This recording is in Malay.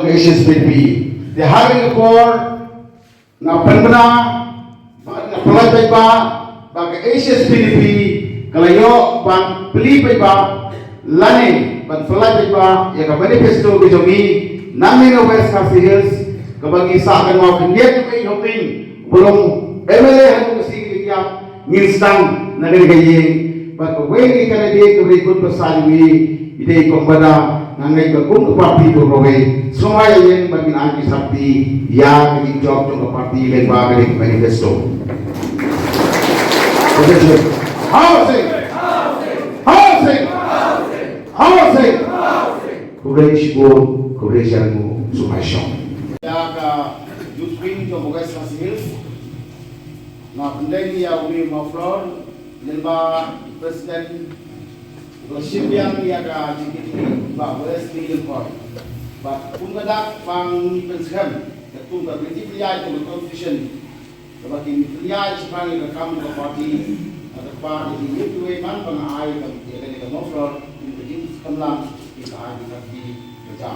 to HSPDP. They having a core na penbena na Pyllait ba bag HSPDP kalayo bang pili ba lani bang Pyllait ba ya ka manifesto bijogi namin no West Khasi Hills kabagi sa akan mau kendiat kay hoping belum MLA hanu kasi kaya minstang na gayeng bag way kanadi to record pasali ide kombada nangai bagong parti prowe semua yang bagi anti sakti yang job untuk parti lengba dari manifesto. Housing. Coverage board, coverage yang sumasyon. Ya ka youth wing to West Khasi Hills. Na pendeng ya umi maflor lengba presiden Rosibiang ya ka JKT ba West Million Court. Ba kung kadak pang Pynskhem kung ka Pyllait to constitution kabagi Pyllait pang ka kam ka party at pa di yuwe man pang ay ka maflor in the samla in ka di ka